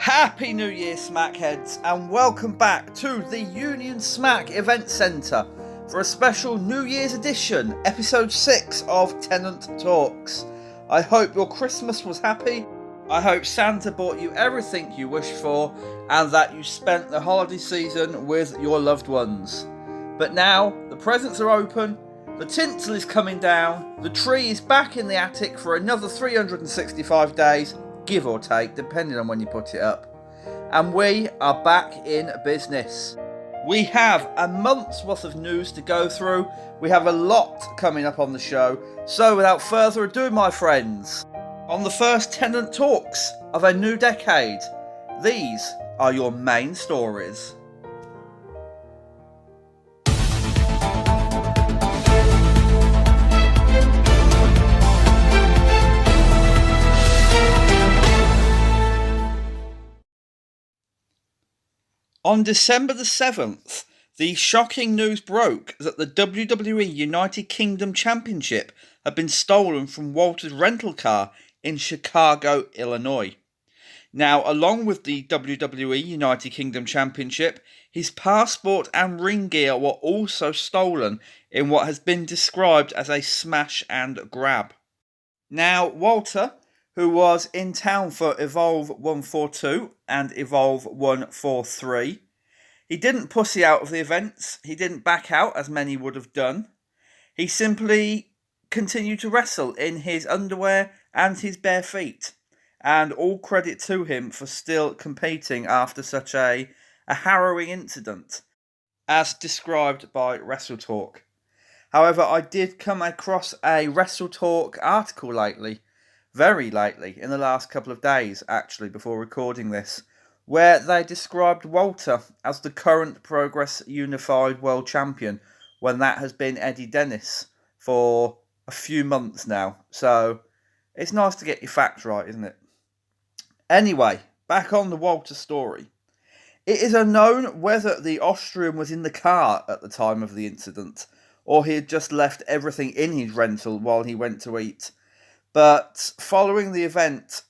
Happy New Year, Smackheads, and welcome back to the Union Smack Event Centre for a special New Year's edition, episode 6 of Tennant Talks. I hope your Christmas was happy. I hope Santa bought you everything you wished for, and that you spent the holiday season with your loved ones. But now, the presents are open, the tinsel is coming down, the tree is back in the attic for another 365 days, give or take, depending on when you put it up. And we are back in business. We have a month's worth of news to go through. We have a lot coming up on the show. So without further ado, my friends, on the first Tennant Talks of a new decade, these are your main stories. On December the 7th, the shocking news broke that the WWE United Kingdom Championship had been stolen from Walter's rental car in Chicago, Illinois. Now, along with the WWE United Kingdom Championship, his passport and ring gear were also stolen in what has been described as a smash and grab. Now, Walter, who was in town for Evolve 142 and Evolve 143. He didn't pussy out of the events, he didn't back out as many would have done. He simply continued to wrestle in his underwear and his bare feet. And all credit to him for still competing after such a harrowing incident, as described by WrestleTalk. However, I did come across a WrestleTalk article lately, very lately, in the last couple of days, actually, before recording this, where they described Walter as the current Progress Unified World Champion, when that has been Eddie Dennis for a few months now. So, it's nice to get your facts right, isn't it? Anyway, back on the Walter story. It is unknown whether the Austrian was in the car at the time of the incident, or he had just left everything in his rental while he went to eat. But following the event,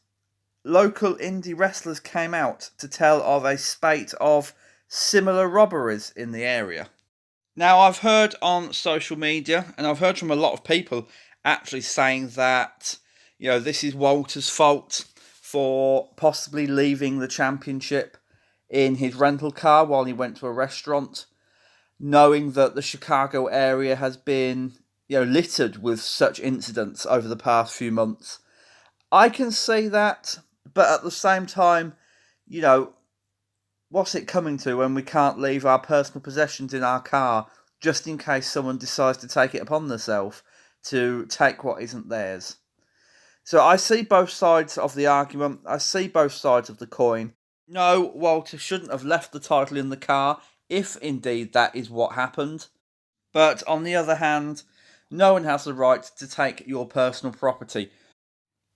local indie wrestlers came out to tell of a spate of similar robberies in the area. Now, I've heard on social media, and I've heard from a lot of people actually saying that, this is Walter's fault for possibly leaving the championship in his rental car while he went to a restaurant, knowing that the Chicago area has been littered with such incidents over the past few months. I can see that, but at the same time, what's it coming to when we can't leave our personal possessions in our car just in case someone decides to take it upon themselves to take what isn't theirs? So I see both sides of the argument. I see both sides of the coin. No, Walter shouldn't have left the title in the car, if indeed that is what happened. But on the other hand, no one has the right to take your personal property.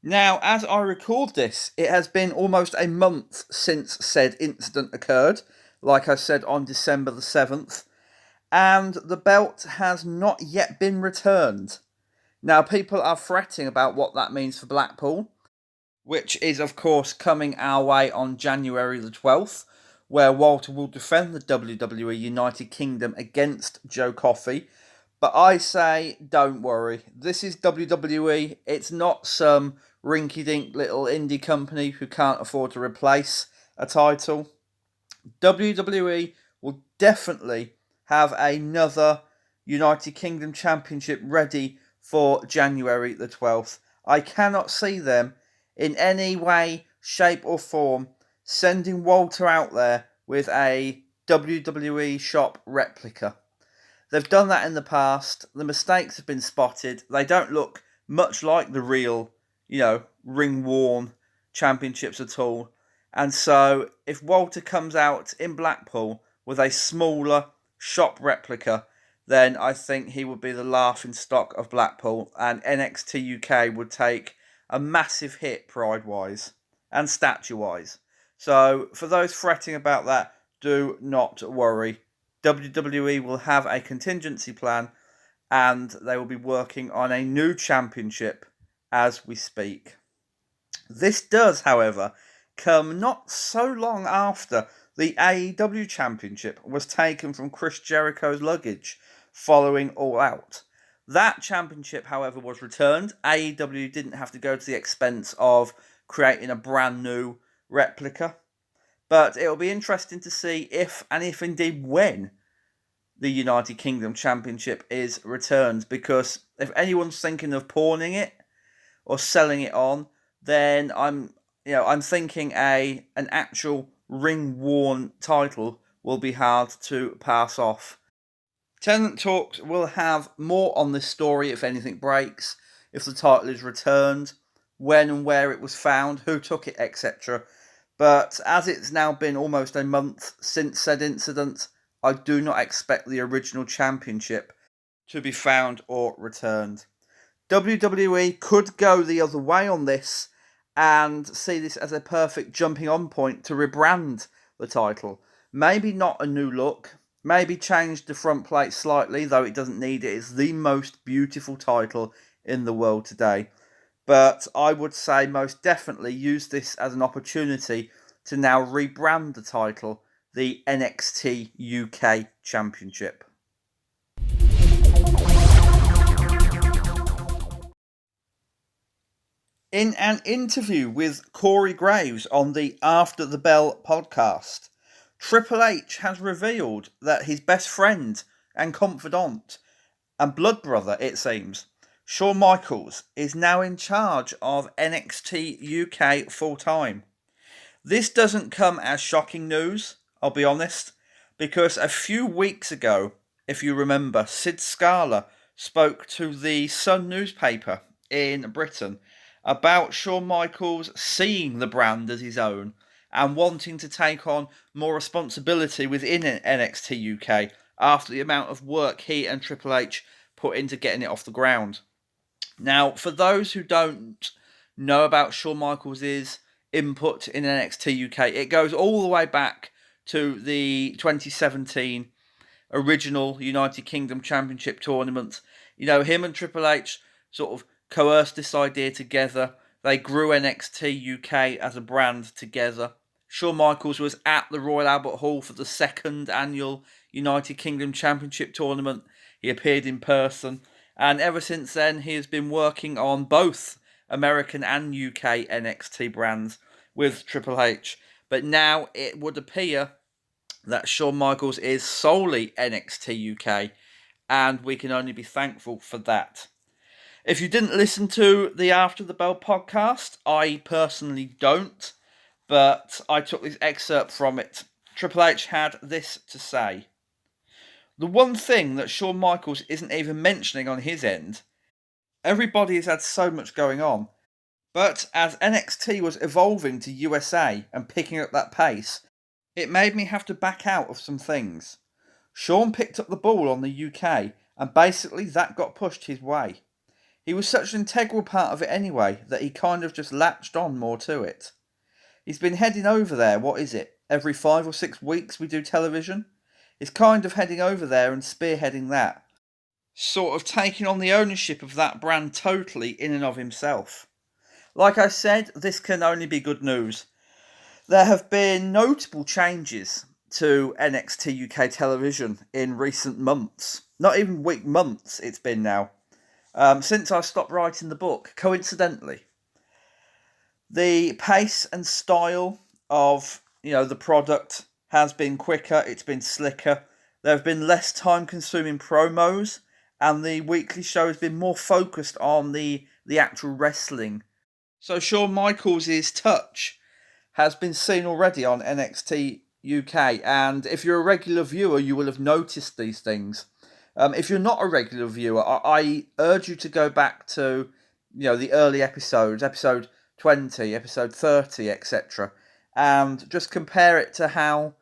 Now, as I record this, it has been almost a month since said incident occurred, like I said, on December the 7th, and the belt has not yet been returned. Now, people are fretting about what that means for Blackpool, which is, of course, coming our way on January the 12th, where Walter will defend the WWE United Kingdom against Joe Coffey. But I say, don't worry. This is WWE. It's not some rinky-dink little indie company who can't afford to replace a title. WWE will definitely have another United Kingdom Championship ready for January the 12th. I cannot see them in any way, shape or form sending Walter out there with a WWE shop replica. They've done that in the past. The mistakes have been spotted. They don't look much like the real, ring-worn championships at all. And so, if Walter comes out in Blackpool with a smaller shop replica, then I think he would be the laughing stock of Blackpool, and NXT UK would take a massive hit pride-wise and statue-wise. So, for those fretting about that, do not worry. WWE will have a contingency plan, and they will be working on a new championship as we speak. This does, however, come not so long after the AEW Championship was taken from Chris Jericho's luggage following All Out. That championship, however, was returned. AEW didn't have to go to the expense of creating a brand new replica. But it'll be interesting to see if, and if indeed when, the United Kingdom Championship is returned. Because if anyone's thinking of pawning it or selling it on, then I'm thinking an actual ring-worn title will be hard to pass off. Tennant Talks will have more on this story if anything breaks, if the title is returned, when and where it was found, who took it, etc. But as it's now been almost a month since said incident, I do not expect the original championship to be found or returned. WWE could go the other way on this and see this as a perfect jumping on point to rebrand the title. Maybe not a new look, maybe change the front plate slightly, though it doesn't need it. It's the most beautiful title in the world today. But I would say most definitely use this as an opportunity to now rebrand the title the NXT UK Championship. In an interview with Corey Graves on the After the Bell podcast, Triple H has revealed that his best friend and confidant and blood brother, it seems, Shawn Michaels, is now in charge of NXT UK full-time. This doesn't come as shocking news, I'll be honest, because a few weeks ago, if you remember, Sid Scala spoke to the Sun newspaper in Britain about Shawn Michaels seeing the brand as his own and wanting to take on more responsibility within NXT UK after the amount of work he and Triple H put into getting it off the ground. Now, for those who don't know about Shawn Michaels' input in NXT UK, it goes all the way back to the 2017 original United Kingdom Championship tournament. You know, him and Triple H sort of coerced this idea together. They grew NXT UK as a brand together. Shawn Michaels was at the Royal Albert Hall for the second annual United Kingdom Championship tournament. He appeared in person, and ever since then he has been working on both American and UK NXT brands with Triple H. But now it would appear that Shawn Michaels is solely NXT UK, and we can only be thankful for that. If you didn't listen to the After the Bell podcast, I personally don't, but I took this excerpt from it. Triple H had this to say. The one thing that Shawn Michaels isn't even mentioning on his end, everybody has had so much going on, but as NXT was evolving to USA and picking up that pace, it made me have to back out of some things. Shawn picked up the ball on the UK, and basically that got pushed his way. He was such an integral part of it anyway that he kind of just latched on more to it. He's been heading over there, what is it, every 5 or 6 weeks we do television? He's kind of heading over there and spearheading that. Sort of taking on the ownership of that brand totally in and of himself. Like I said, this can only be good news. There have been notable changes to NXT UK television in recent months. Not even months it's been now. Since I stopped writing the book, coincidentally. The pace and style of, the product has been quicker, it's been slicker. There have been less time-consuming promos, and the weekly show has been more focused on the actual wrestling. So Shawn Michaels' touch has been seen already on NXT UK, and if you're a regular viewer, you will have noticed these things. If you're not a regular viewer, I urge you to go back to, the early episodes, episode 20, episode 30, etc., and just compare it to how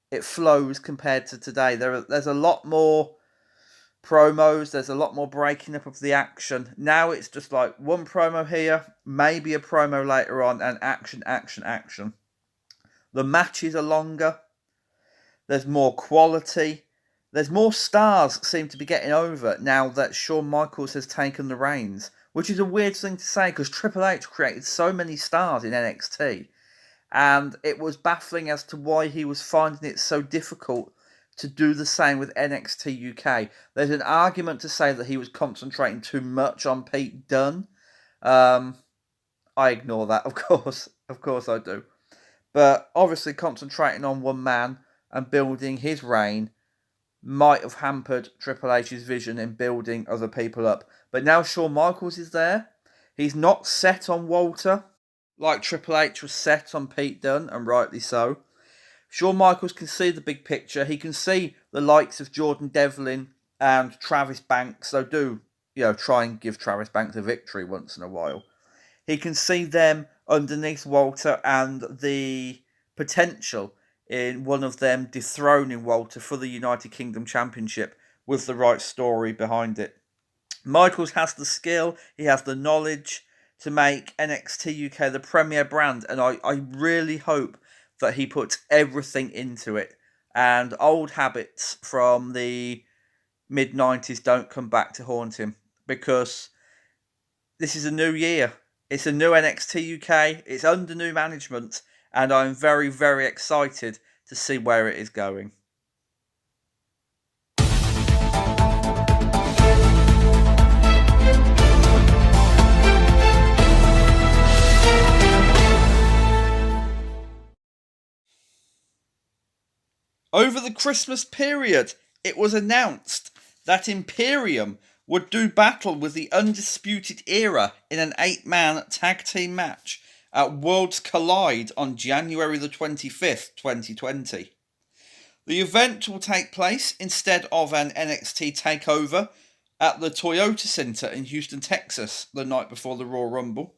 it flows compared to today. There's a lot more promos, there's a lot more breaking up of the action. Now it's just like one promo here, maybe a promo later on, and action, action, action. The matches are longer, there's more quality, there's more stars seem to be getting over now that Shawn Michaels has taken the reins, which is a weird thing to say because Triple H created so many stars in NXT, And it was baffling as to why he was finding it so difficult to do the same with NXT UK. There's an argument to say that he was concentrating too much on Pete Dunne. I ignore that, of course. Of course I do. But obviously concentrating on one man and building his reign might have hampered Triple H's vision in building other people up. But now Shawn Michaels is there. He's not set on Walter like Triple H was set on Pete Dunne, and rightly so. Shawn Michaels can see the big picture. He can see the likes of Jordan Devlin and Travis Banks. So do, try and give Travis Banks a victory once in a while. He can see them underneath Walter and the potential in one of them dethroning Walter for the United Kingdom Championship with the right story behind it. Michaels has the skill, he has the knowledge to make NXT UK the premier brand, and I really hope that he puts everything into it and old habits from the mid-90s don't come back to haunt him, because this is a new year. It's a new NXT UK, it's under new management, and I'm very, very excited to see where it is going. Over the Christmas period, it was announced that Imperium would do battle with the Undisputed Era in an 8-man tag team match at Worlds Collide on January the 25th, 2020. The event will take place instead of an NXT takeover at the Toyota Center in Houston, Texas, the night before the Royal Rumble.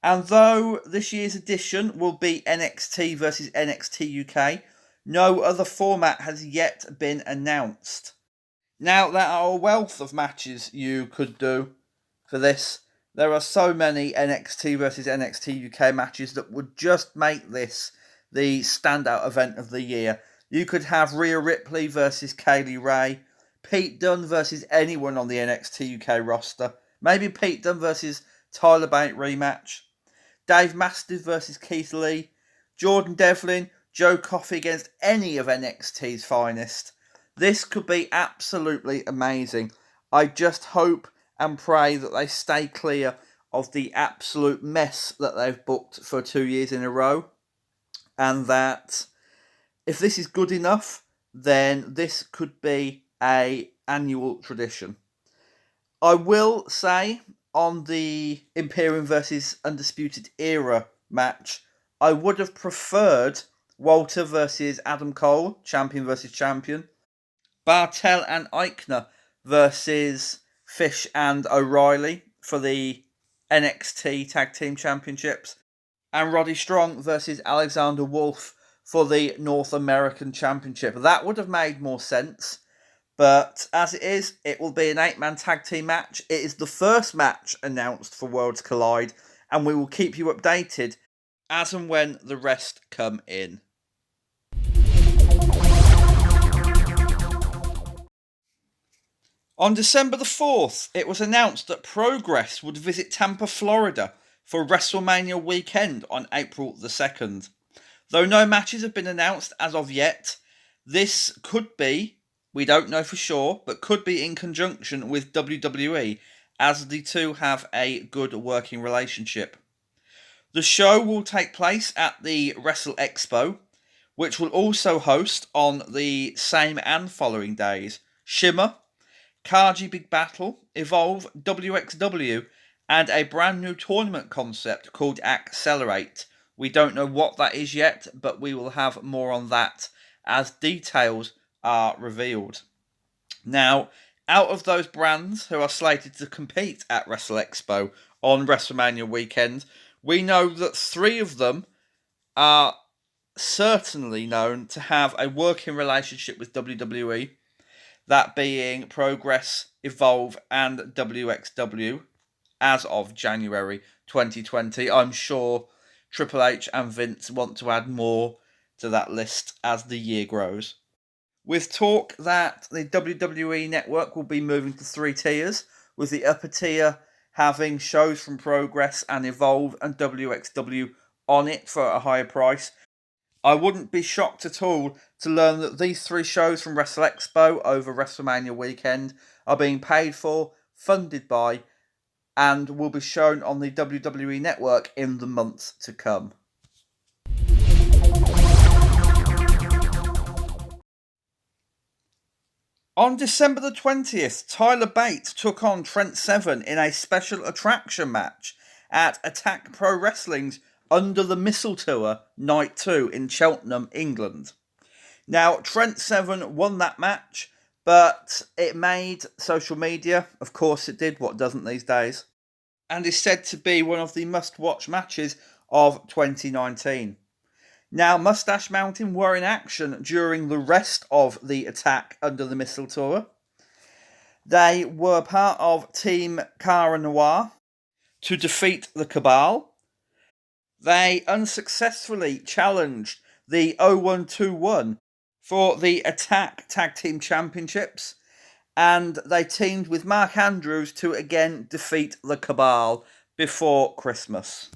And though this year's edition will be NXT versus NXT UK, no other format has yet been announced. Now, there are a wealth of matches you could do for this. There are so many NXT versus NXT UK matches that would just make this the standout event of the year. You could have Rhea Ripley versus Kaylee Ray, Pete Dunne versus anyone on the NXT UK roster, maybe Pete Dunne versus Tyler Bate rematch, Dave Mastiff versus Keith Lee, Jordan Devlin, Joe Coffey against any of NXT's finest. This could be absolutely amazing. I just hope and pray that they stay clear of the absolute mess that they've booked for 2 years in a row, and that if this is good enough, then this could be an annual tradition. I will say on the Imperium versus Undisputed Era match, I would have preferred Walter versus Adam Cole, champion versus champion, Bartel and Eichner versus Fish and O'Reilly for the NXT Tag Team Championships, and Roddy Strong versus Alexander Wolf for the North American Championship. That would have made more sense, but as it is, it will be an 8-man tag team match. It is the first match announced for Worlds Collide, and we will keep you updated as and when the rest come in. On December the 4th, it was announced that Progress would visit Tampa, Florida for WrestleMania Weekend on April the 2nd. Though no matches have been announced as of yet, this could be, we don't know for sure, but could be in conjunction with WWE, as the two have a good working relationship. The show will take place at the Wrestle Expo, which will also host on the same and following days Shimmer, Kaji Big Battle, Evolve, WXW, and a brand new tournament concept called Accelerate. We don't know what that is yet, but we will have more on that as details are revealed. Now, out of those brands who are slated to compete at Wrestle Expo on WrestleMania Weekend, we know that 3 of them are certainly known to have a working relationship with WWE, that being Progress, Evolve, and WXW, as of January 2020. I'm sure Triple H and Vince want to add more to that list as the year grows. With talk that the WWE network will be moving to 3 tiers, with the upper tier having shows from Progress and Evolve and WXW on it for a higher price. I wouldn't be shocked at all to learn that these 3 shows from Wrestle Expo over WrestleMania Weekend are being paid for, funded by, and will be shown on the WWE Network in the months to come. On December the 20th, Tyler Bate took on Trent Seven in a special attraction match at Attack Pro Wrestling's Under the Mistletoe Night 2 in Cheltenham, England. Now, Trent Seven won that match, but it made social media. Of course it did, what doesn't these days? And is said to be one of the must-watch matches of 2019. Now, Mustache Mountain were in action during the rest of the Attack Under the Mistletoe. They were part of Team Cara Noir to defeat the Cabal. They unsuccessfully challenged the 0121 for the Attack Tag Team Championships, and they teamed with Mark Andrews to again defeat the Cabal before Christmas.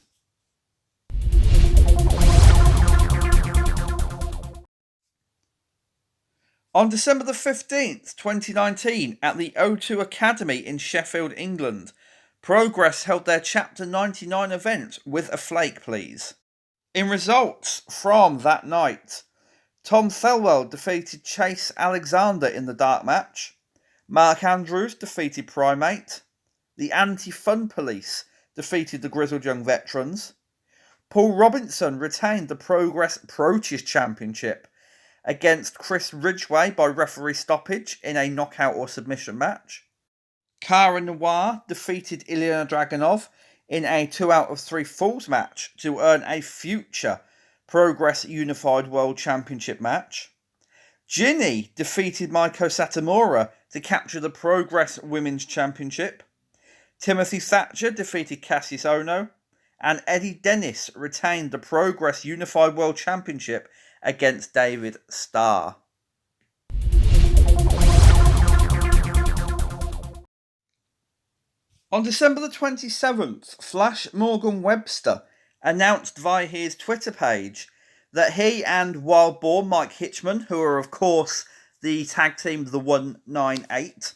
On December the 15th, 2019, at the O2 Academy in Sheffield, England, Progress held their Chapter 99 event with a flake, please. In results from that night, Tom Thelwell defeated Chase Alexander in the dark match. Mark Andrews defeated Primate. The Anti-Fun Police defeated the Grizzled Young Veterans. Paul Robinson retained the Progress Approaches Championship against Chris Ridgway by referee stoppage in a knockout or submission match. Cara Noir defeated Ilya Dragunov in a 2 out of 3 falls match to earn a future Progress Unified World Championship match. Ginny defeated Maiko Satomura to capture the Progress Women's Championship. Timothy Thatcher defeated Cassius Ohno. And Eddie Dennis retained the Progress Unified World Championship against David Starr. On December the 27th, Flash Morgan Webster announced via his Twitter page that he and Wild Boar Mike Hitchman, who are of course the tag team The 198,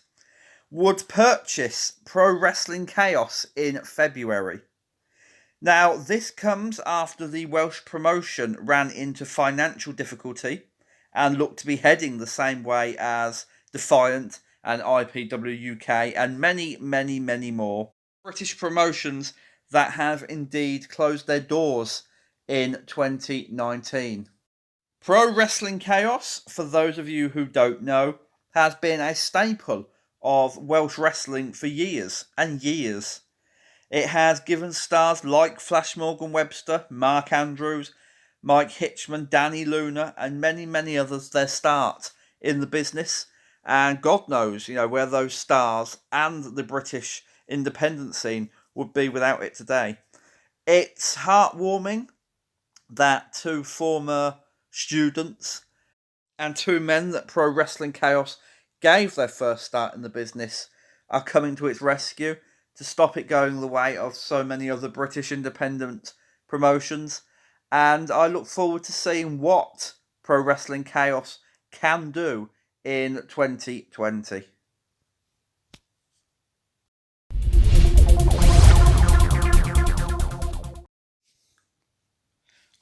would purchase Pro Wrestling Chaos in February. Now, this comes after the Welsh promotion ran into financial difficulty and looked to be heading the same way as Defiant and IPW UK and many, many, many more British promotions that have indeed closed their doors in 2019. Pro Wrestling Chaos, for those of you who don't know, has been a staple of Welsh wrestling for years and years. It has given stars like Flash Morgan Webster, Mark Andrews, Mike Hitchman, Danny Luna, and many, many others their start in the business. And God knows, where those stars and the British independent scene would be without it today. It's heartwarming that 2 former students and 2 men that Pro Wrestling Chaos gave their first start in the business are coming to its rescue to stop it going the way of so many other British independent promotions. And I look forward to seeing what Pro Wrestling Chaos can do in 2020.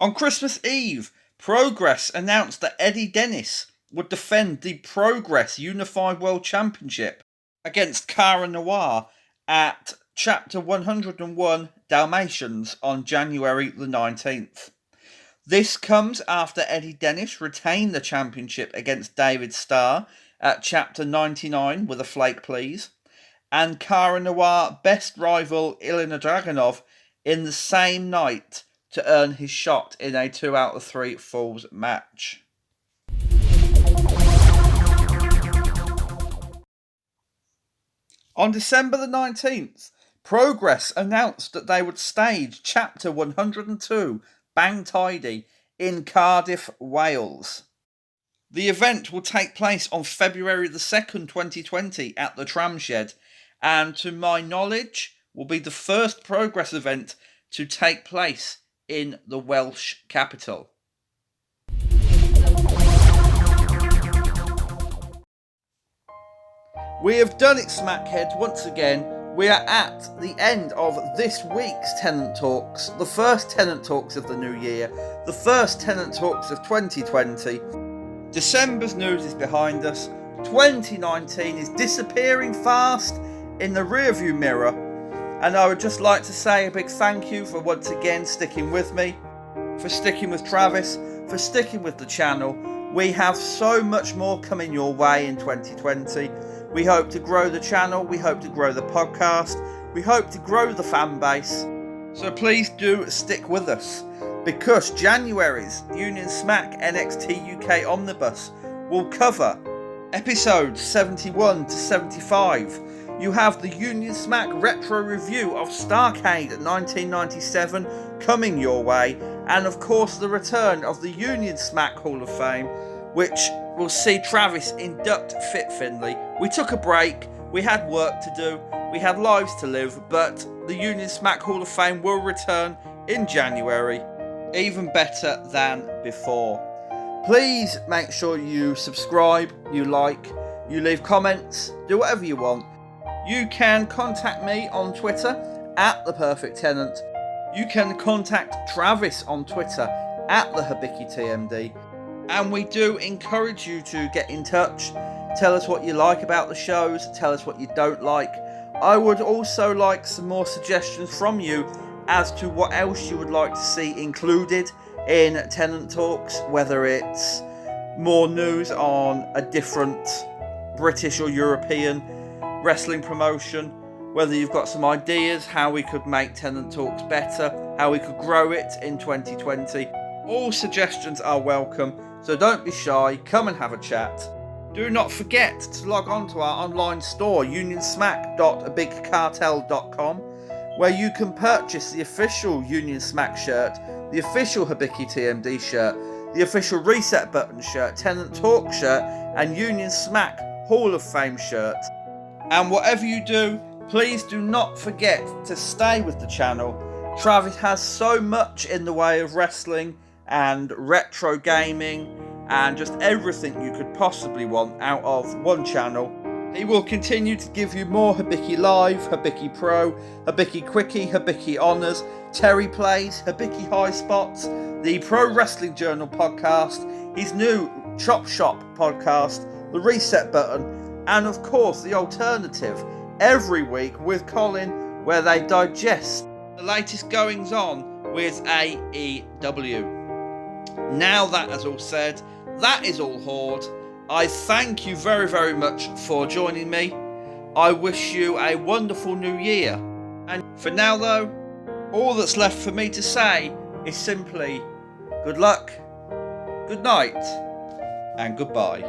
On Christmas Eve, Progress announced that Eddie Dennis would defend the Progress Unified World Championship against Cara Noir at Chapter 101 Dalmatians on January the 19th. This comes after Eddie Dennis retained the championship against David Starr at Chapter 99 with a flake please, and Cara Noir best rival Ilya Dragunov in the same night to earn his shot in a 2 out of 3 falls match. On December the 19th, Progress announced that they would stage Chapter 102 Bang Tidy in Cardiff, Wales. The event will take place on February the 2nd, 2020 at the Tramshed, and to my knowledge will be the first Progress event to take place in the Welsh capital. We have done it, Smackheads, once again. We are at the end of this week's Tennant Talks, the first Tennant Talks of the new year, the first Tennant Talks of 2020. December's news is behind us. 2019 is disappearing fast in the rearview mirror. And I would just like to say a big thank you for once again sticking with me, for sticking with Travis, for sticking with the channel. We have so much more coming your way in 2020. We hope to grow the channel, we hope to grow the podcast, we hope to grow the fan base. So please do stick with us, because January's Union Smack NXT UK Omnibus will cover episodes 71 to 75. You have the Union Smack retro review of Starrcade 1997 coming your way, and of course the return of the Union Smack Hall of Fame, which will see Travis induct Fit Finlay. We took a break, we had work to do, we had lives to live, but the Union Smack Hall of Fame will return in January, even better than before. Please make sure you subscribe, you like, you leave comments, do whatever you want. You can contact me on Twitter at ThePerfectTennant. You can contact Travis on Twitter at TheHibikitMD. And we do encourage you to get in touch. Tell us what you like about the shows. Tell us what you don't like. I would also like some more suggestions from you as to what else you would like to see included in Tennant Talks, whether it's more news on a different British or European wrestling promotion, whether you've got some ideas how we could make Tennant Talks better, how we could grow it in 2020. All suggestions are welcome, so don't be shy, come and have a chat. Do not forget to log on to our online store, unionsmack.bigcartel.com, where you can purchase the official Union Smack shirt, the official Hibiki TMD shirt, the official Reset Button shirt, Tennant Talk shirt, and Union Smack Hall of Fame shirt. And whatever you do, please do not forget to stay with the channel. Travis has so much in the way of wrestling and retro gaming and just everything you could possibly want out of one channel. He will continue to give you more Hibiki Live, Hibiki Pro, Hibiki Quickie, Hibiki Honours, Terry Plays, Hibiki High Spots, the Pro Wrestling Journal podcast, his new Chop Shop podcast, the Reset Button, and of course the alternative every week with Colin, where they digest the latest goings on with AEW. Now that is all said, that is all hoard. I thank you very, very much for joining me. I wish you a wonderful new year. And for now though, all that's left for me to say is simply good luck, good night, and goodbye.